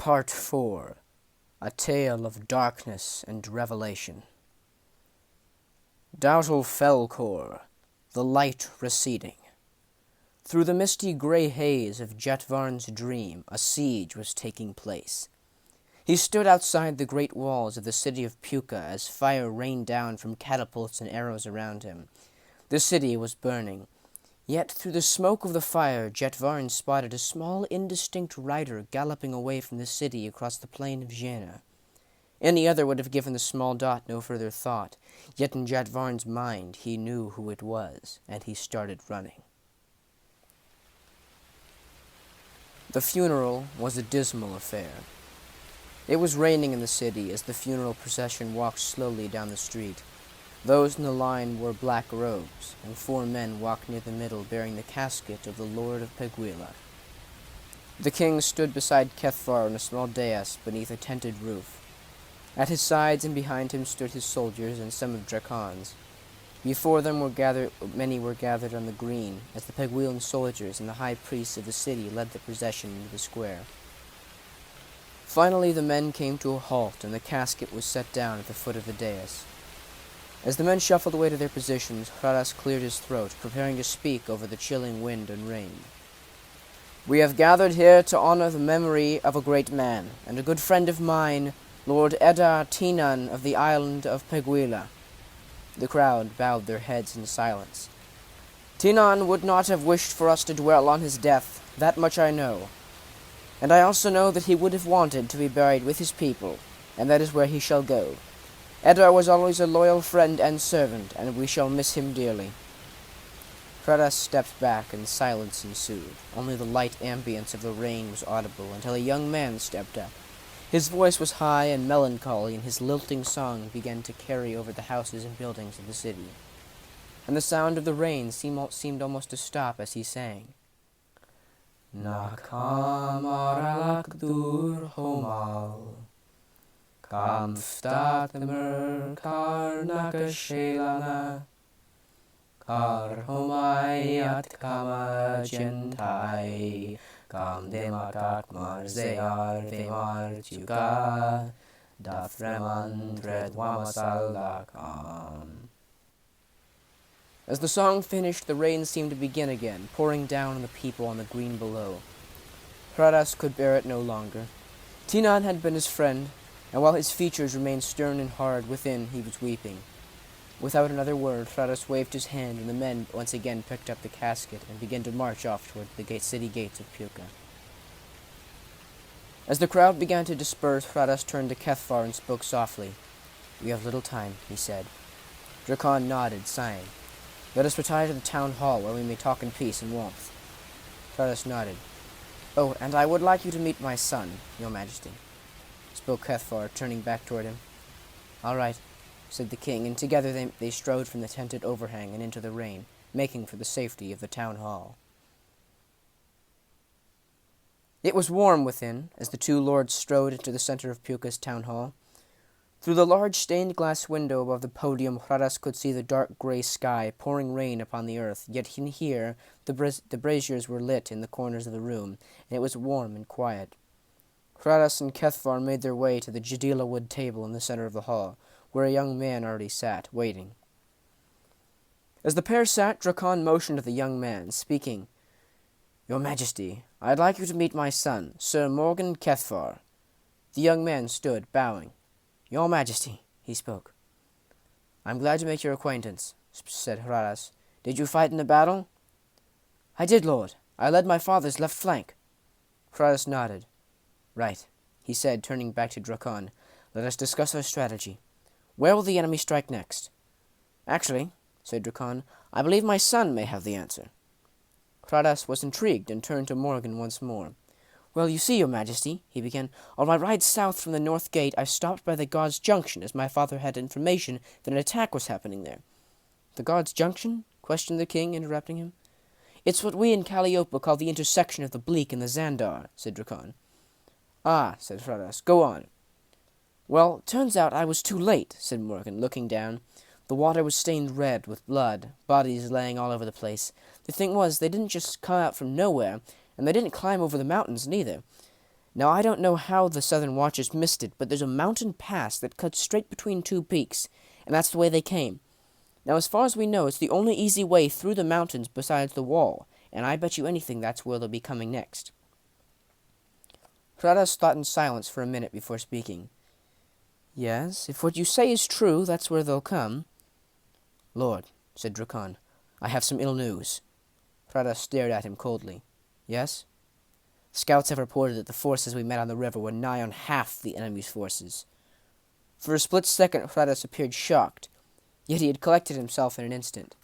Part 4. A Tale of Darkness and Revelation. Dawtal Felkourr, the light receding. Through the misty grey haze of Jetvarn's dream, a siege was taking place. He stood outside the great walls of the city of Puka as fire rained down from catapults and arrows around him. The city was burning. Yet through the smoke of the fire, Jetvarn spotted a small, indistinct rider galloping away from the city across the plain of Jaina. Any other would have given the small dot no further thought, yet in Jetvarn's mind he knew who it was, and he started running. The funeral was a dismal affair. It was raining in the city as the funeral procession walked slowly down the street. Those in the line wore black robes, and 4 men walked near the middle bearing the casket of the Lord of Peguila. The king stood beside Kethvar on a small dais beneath a tented roof. At his sides and behind him stood his soldiers and some of Dracon's. Before them many were gathered on the green, as the Peguilan soldiers and the high priests of the city led the procession into the square. Finally the men came to a halt, and the casket was set down at the foot of the dais. As the men shuffled away to their positions, Hradas cleared his throat, preparing to speak over the chilling wind and rain. "We have gathered here to honor the memory of a great man, and a good friend of mine, Lord Eddar Tinan of the island of Peguila." The crowd bowed their heads in silence. "Tinan would not have wished for us to dwell on his death, that much I know. And I also know that he would have wanted to be buried with his people, and that is where he shall go. Eddar was always a loyal friend and servant, and we shall miss him dearly." Hradas stepped back, and silence ensued. Only the light ambience of the rain was audible until a young man stepped up. His voice was high and melancholy, and his lilting song began to carry over the houses and buildings of the city. And the sound of the rain seemed almost to stop as he sang. "Nakam aralakdur homal Kamftatmer karnakashelana Kar homayat kama gentai Kam demakakmar zeyar vemar tuka Dafreman dredwamasallakam." As the song finished, the rain seemed to begin again, pouring down on the people on the green below. Hradas could bear it no longer. Tinan had been his friend, and while his features remained stern and hard, within he was weeping. Without another word, Hradas waved his hand, and the men once again picked up the casket and began to march off toward the city gates of Puka. As the crowd began to disperse, Hradas turned to Kethvar and spoke softly. "We have little time," he said. Dracon nodded, sighing. "Let us retire to the town hall, where we may talk in peace and warmth." Hradas nodded. "Oh, and I would like you to meet my son, your majesty," spoke Kethvar, turning back toward him. "All right," said the king, and together they strode from the tented overhang and into the rain, making for the safety of the town hall. It was warm within, as the 2 lords strode into the center of Puka's town hall. Through the large stained glass window above the podium, Hradas could see the dark grey sky pouring rain upon the earth, yet in here the braziers were lit in the corners of the room, and it was warm and quiet. Hradas and Kethvar made their way to the Jadila wood table in the center of the hall, where a young man already sat, waiting. As the pair sat, Dracon motioned to the young man, speaking. "Your Majesty, I'd like you to meet my son, Sir Morgan Kethvar." The young man stood, bowing. "Your Majesty," he spoke. "I'm glad to make your acquaintance," said Hradas. "Did you fight in the battle?" "I did, Lord. I led my father's left flank." Hradas nodded. "Right," he said, turning back to Dracon. "Let us discuss our strategy. Where will the enemy strike next?" "Actually," said Dracon, "I believe my son may have the answer." Hradas was intrigued and turned to Morgan once more. "Well, you see, your Majesty," he began, "on my ride south from the North Gate, I stopped by the God's Junction, as my father had information that an attack was happening there." "The God's Junction?" questioned the king, interrupting him. "It's what we in Calliope call the intersection of the Bleak and the Xandar," said Dracon. "Ah," said Hradas, "go on." "Well, turns out I was too late," said Morgan, looking down. The water was stained red with blood, bodies laying all over the place. The thing was, they didn't just come out from nowhere, and they didn't climb over the mountains neither. Now, I don't know how the Southern Watchers missed it, but there's a mountain pass that cuts straight between two peaks, and that's the way they came. Now, as far as we know, it's the only easy way through the mountains besides the wall, and I bet you anything that's where they'll be coming next." Hradas thought in silence for a minute before speaking. "Yes, if what you say is true, that's where they'll come." "Lord," said Drakon, "I have some ill news." Hradas stared at him coldly. "Yes?" "Scouts have reported that the forces we met on the river were nigh on half the enemy's forces." For a split second, Hradas appeared shocked, yet he had collected himself in an instant.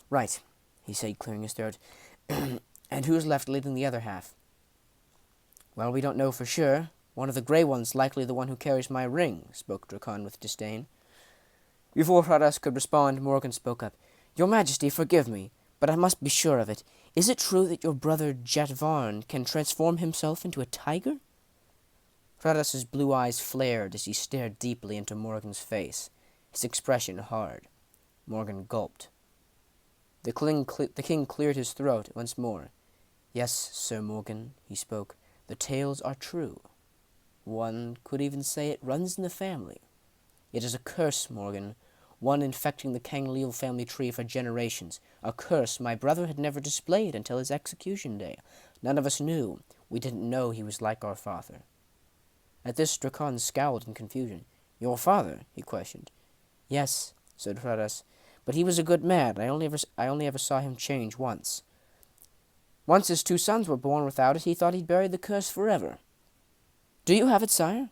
"Right," he said, clearing his throat. "And who's left leading the other half?" "Well, we don't know for sure. One of the grey ones likely the one who carries my ring," spoke Drakon with disdain. Before Hradas could respond, Morgan spoke up. "Your Majesty, forgive me, but I must be sure of it. Is it true that your brother Jatvarn can transform himself into a tiger?" Hradas's blue eyes flared as he stared deeply into Morgan's face, his expression hard. Morgan gulped. The king cleared his throat once more. "Yes, Sir Morgan," he spoke, "the tales are true. One could even say it runs in the family. It is a curse, Morgan, one infecting the Kanglil family tree for generations, a curse my brother had never displayed until his execution day. None of us knew. We didn't know he was like our father." At this, Drakon scowled in confusion. "Your father?" he questioned. "Yes," said Hradas, "but he was a good man. I only ever saw him change once. Once his 2 sons were born without it, he thought he'd buried the curse forever." "Do you have it, sire?"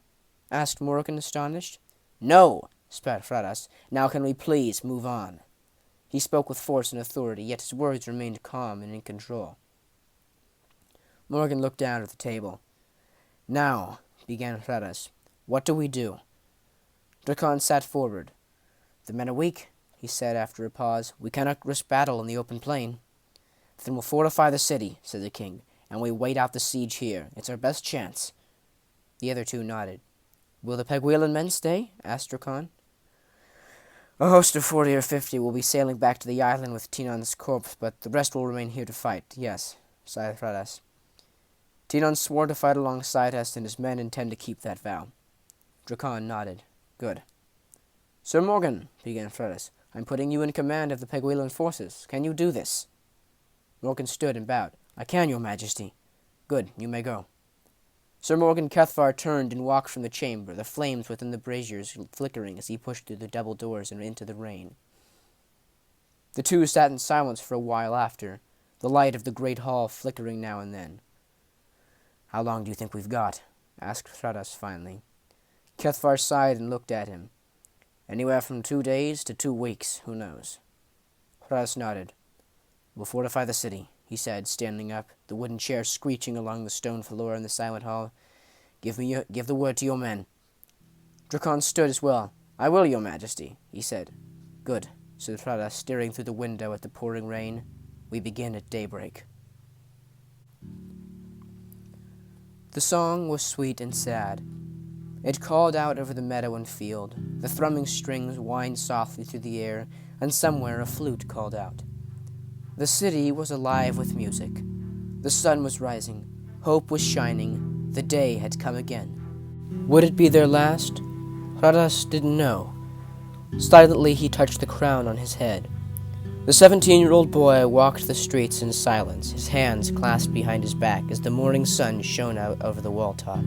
asked Morgan, astonished. "No," spat Hradas. "Now can we please move on?" He spoke with force and authority, yet his words remained calm and in control. Morgan looked down at the table. "Now," began Hradas, "what do we do?" Drakon sat forward. "The men are weak," he said after a pause. "We cannot risk battle in the open plain." "Then we'll fortify the city," said the king, "and we wait out the siege here. It's our best chance." The other 2 nodded. "Will the Peguilan men stay?" asked Drakon. "A host of 40 or 50 will be sailing back to the island with Tinon's corpse, but the rest will remain here to fight, yes," sighed Hradas. "Tinon swore to fight alongside us, and his men intend to keep that vow." Drakon nodded. "Good." "Sir Morgan," began Hradas, "I'm putting you in command of the Peguilan forces. Can you do this?" Morgan stood and bowed. "I can, your Majesty." "Good, you may go." Sir Morgan Cathvar turned and walked from the chamber, the flames within the braziers flickering as he pushed through the double doors and into the rain. The 2 sat in silence for a while after, the light of the great hall flickering now and then. "How long do you think we've got?" asked Hradas finally. Cathvar sighed and looked at him. "Anywhere from 2 days to 2 weeks, who knows?" Hradas nodded. "We'll fortify the city," he said, standing up, the wooden chair screeching along the stone floor in the silent hall. Give the word to your men." Drakon stood as well. "I will, your Majesty," he said. "Good," said Hradas, staring through the window at the pouring rain. "We begin at daybreak." The song was sweet and sad. It called out over the meadow and field. The thrumming strings whined softly through the air, and somewhere a flute called out. The city was alive with music. The sun was rising. Hope was shining. The day had come again. Would it be their last? Hradas didn't know. Silently he touched the crown on his head. The 17-year-old boy walked the streets in silence, his hands clasped behind his back as the morning sun shone out over the wall top.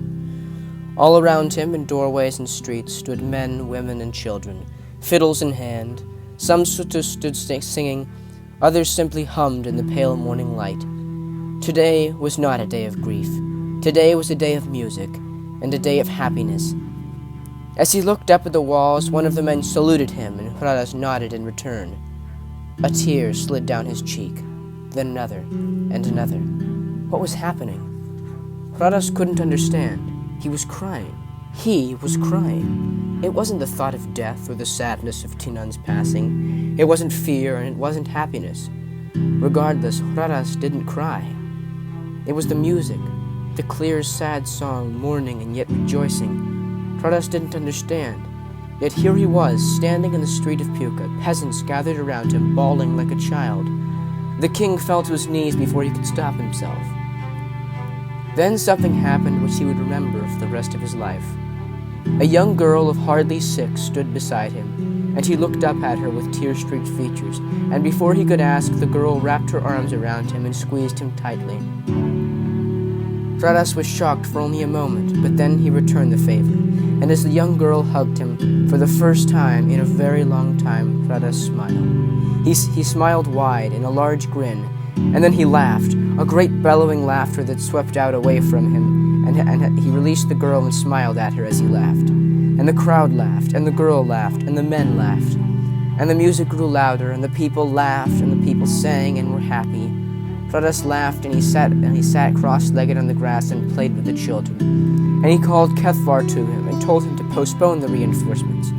All around him, in doorways and streets, stood men, women, and children, fiddles in hand. Some stood singing, others simply hummed in the pale morning light. Today was not a day of grief. Today was a day of music, and a day of happiness. As he looked up at the walls, one of the men saluted him, and Hradas nodded in return. A tear slid down his cheek, then another, and another. What was happening? Hradas couldn't understand. He was crying. He was crying. It wasn't the thought of death or the sadness of Tinon's passing. It wasn't fear, and it wasn't happiness. Regardless, Hradas didn't cry. It was the music, the clear, sad song, mourning and yet rejoicing. Hradas didn't understand. Yet here he was, standing in the street of Puka, peasants gathered around him, bawling like a child. The king fell to his knees before he could stop himself. Then something happened which he would remember for the rest of his life. A young girl of hardly 6 stood beside him, and he looked up at her with tear-streaked features, and before he could ask, the girl wrapped her arms around him and squeezed him tightly. Hradas was shocked for only a moment, but then he returned the favor, and as the young girl hugged him, for the first time in a very long time, Hradas smiled. He smiled wide in a large grin, and then he laughed, a great bellowing laughter that swept out away from him, and he released the girl and smiled at her as he laughed. And the crowd laughed, and the girl laughed, and the men laughed. And the music grew louder, and the people laughed, and the people sang and were happy. Hradas laughed, and he sat cross-legged on the grass and played with the children. And he called Kethvar to him and told him to postpone the reinforcements.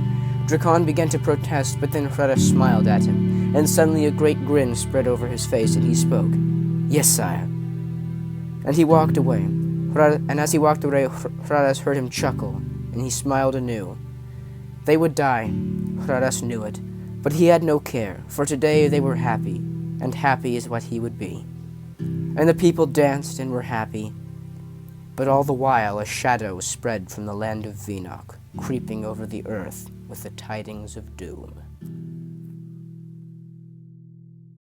Drakon began to protest, but then Hradas smiled at him, and suddenly a great grin spread over his face, and he spoke. "Yes, sire." And he walked away. And as he walked away, Hradas heard him chuckle, and he smiled anew. They would die. Hradas knew it, but he had no care, for today they were happy, and happy is what he would be. And the people danced and were happy, but all the while a shadow spread from the land of Weyhak'duram, creeping over the earth with the tidings of doom.